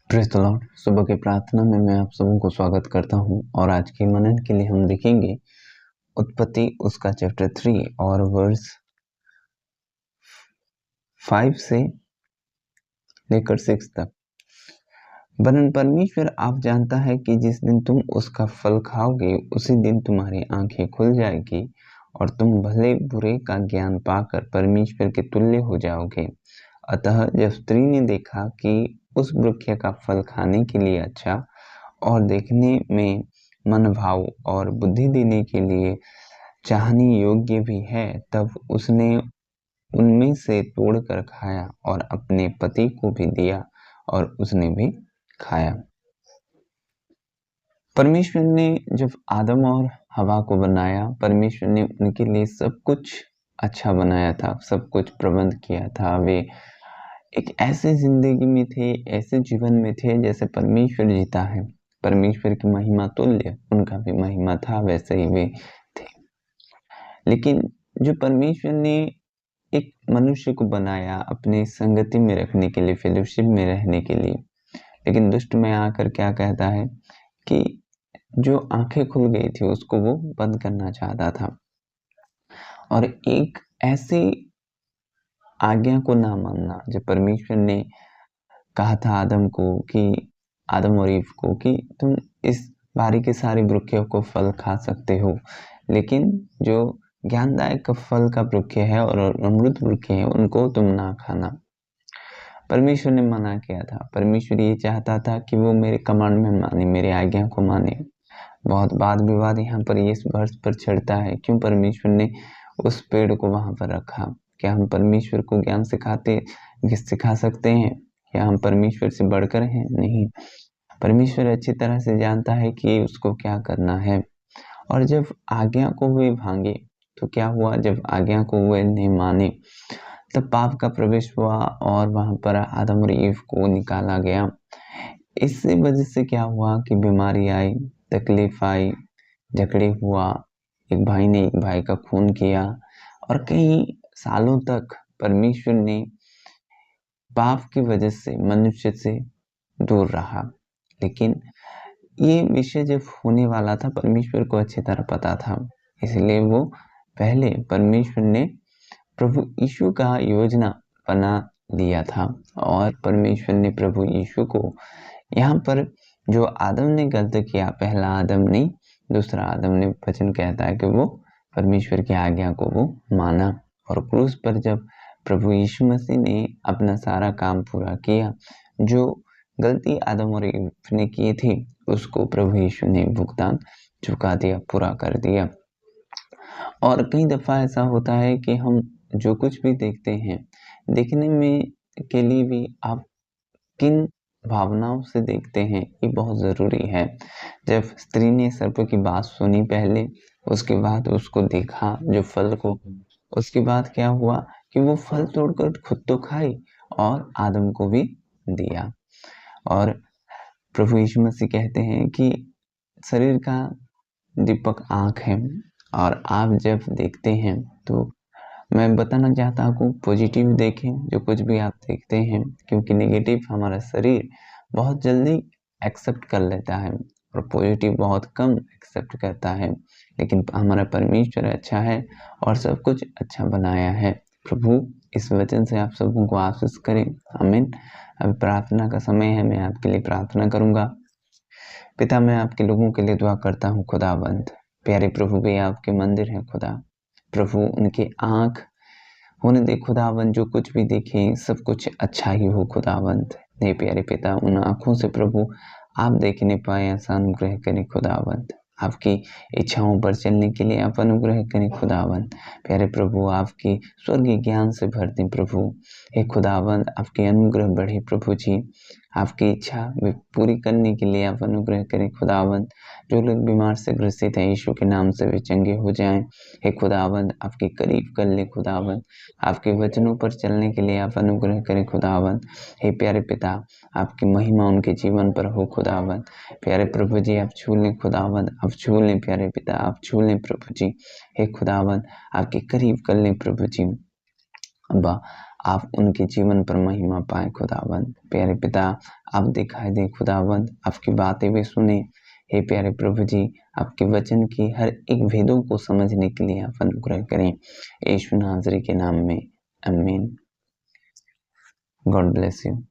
Praise the Lord. सुबह की प्रार्थना में मैं आप सबों को स्वागत करता हूँ और आज के मनन के लिए हम देखेंगे उत्पत्ति उसका चैप्टर 3 और वर्स 5 से लेकर 6 तक। वरन परमेश्वर आप जानता है कि जिस दिन तुम उसका फल खाओगे उसी दिन तुम्हारी आंखें खुल जाएगी और तुम भले बुरे का ज्ञान पाकर परमेश्वर के तुल्य हो जाओगे। अतः जब स्त्री ने देखा कि उस वृक्ष का फल खाने के लिए अच्छा और देखने में मनभाव और बुद्धि देने के लिए चाहने योग्य भी है, तब उसने उनमें से तोड़कर खाया और अपने पति को भी दिया और उसने भी खाया। परमेश्वर ने जब आदम और हवा को बनाया, परमेश्वर ने उनके लिए सब कुछ अच्छा बनाया था, सब कुछ प्रबंध किया था। वे एक ऐसे जिंदगी में थे, ऐसे जीवन में थे जैसे परमेश्वर जीता है। परमेश्वर की महिमा तुल्य उनका भी महिमा था, वैसे ही वे थे। लेकिन जो परमेश्वर ने एक मनुष्य को बनाया अपनी संगति में रखने के लिए, फेलोशिप में रहने के लिए, लेकिन दुष्ट में आकर क्या कहता है कि जो आंखें खुल गई थी उसको वो बंद करना चाहता था और एक ऐसी आज्ञा को ना मानना। जब परमेश्वर ने कहा था आदम को कि आदम और ईव को कि तुम इस बारी के सारे वृक्षों को फल खा सकते हो, लेकिन जो ज्ञानदायक फल का वृक्ष है और अमृत वृक्ष है उनको तुम ना खाना। परमेश्वर ने मना किया था। परमेश्वर ये चाहता था कि वो मेरे कमांडमेंट माने, मेरे आज्ञा को माने। बहुत वाद विवाद यहाँ पर इस वर्ष पर छिड़ता है, क्यों परमेश्वर ने उस पेड़ को वहां पर रखा। क्या हम परमेश्वर को ज्ञान सिखा सकते हैं? क्या हम परमेश्वर से बढ़कर हैं? नहीं। परमेश्वर अच्छी तरह से जानता है कि उसको क्या करना है। और जब आज्ञा को वे भांगे तो क्या हुआ? जब आज्ञा को वे नहीं माने तब पाप का प्रवेश हुआ और वहां पर आदम और ईव को निकाला गया। इसी वजह से क्या हुआ कि बीमारी आई, तकलीफ आई, झगड़े हुआ, एक भाई ने एक भाई का खून किया और कई सालों तक परमेश्वर ने पाप की वजह से मनुष्य से दूर रहा। लेकिन ये विषय जब होने वाला था परमेश्वर को अच्छी तरह पता था, इसलिए वो पहले परमेश्वर ने प्रभु यीशु का योजना बना लिया था और परमेश्वर ने प्रभु यीशु को यहाँ पर जो आदम ने गलत किया, पहला आदम नहीं दूसरा आदम ने, वचन कहता है कि वो परमेश्वर की आज्ञा को वो माना और क्रूस पर जब प्रभु यीशु मसीह ने अपना सारा काम पूरा किया, जो गलती आदम और ईव ने की थी उसको प्रभु यीशु ने भुगतान चुका दिया, पूरा कर दिया। और कई दफा ऐसा होता है कि हम जो कुछ भी देखते हैं, देखने में के लिए भी आप किन भावनाओं से देखते हैं ये बहुत ज़रूरी है। जब स्त्री ने सर्प की बात सुनी पहले, उसके बाद उसको देखा जो फल को, उसके बाद क्या हुआ कि वो फल तोड़कर खुद तो खाई और आदम को भी दिया। और प्रभु यीशु मसीह कहते हैं कि शरीर का दीपक आँख है और आप जब देखते हैं तो मैं बताना चाहता हूँ पॉजिटिव देखें जो कुछ भी आप देखते हैं, क्योंकि नेगेटिव हमारा शरीर बहुत जल्दी एक्सेप्ट कर लेता है और पॉजिटिव बहुत कम एक्सेप्ट करता है। लेकिन हमारा परमेश्वर अच्छा है और सब कुछ अच्छा बनाया है। प्रभु इस वचन से आप सबों को आशीष करें। आमीन। अभी प्रार्थना का समय है, मैं आपके लिए प्रार्थना करूंगा। पिता, मैं आपके लोगों के लिए दुआ करता हूँ। खुदाबंद प्यारे प्रभु, भी आपके मंदिर है खुदा। प्रभु उनकी आँख होने दे खुदावंद, जो कुछ भी देखें सब कुछ अच्छा ही हो खुदावंद। हे प्यारे पिता, उन आँखों से प्रभु आप देखने पाए, ऐसा अनुग्रह करें खुदावंद। आपकी इच्छाओं पर चलने के लिए आप अनुग्रह करें खुदावंद। प्यारे प्रभु, आपकी स्वर्गीय ज्ञान से भर दें प्रभु। हे खुदावंद, आपके अनुग्रह बढ़े प्रभु जी। आपकी इच्छा पूरी करने के लिए आप अनुग्रह करें खुदावंद। जो लोग बीमार से ग्रसित हैं, यीशु के नाम से वे चंगे हो जाएं। हे खुदावंद, आपके करीब कर ले खुदावंद। आपके वचनों पर चलने के लिए आप अनुग्रह करें खुदावंद। हे प्यारे पिता, आपकी महिमा उनके जीवन पर हो खुदावंद। प्यारे प्रभु जी, आप छू लें खुदावंद, आप छू लें प्यारे पिता, आप छू लें प्रभु जी। हे खुदावंद, आपके करीब कर लें प्रभु जी। अब्बा, आप उनके जीवन पर महिमा पाए खुदावंद। प्यारे पिता, आप दिखाई दे खुदावंद, आपकी बातें भी सुने। हे प्यारे प्रभु जी, आपके वचन की हर एक भेदों को समझने के लिए आप अनुग्रह करें, यीशु नाज़री के नाम में, आमीन। God bless you.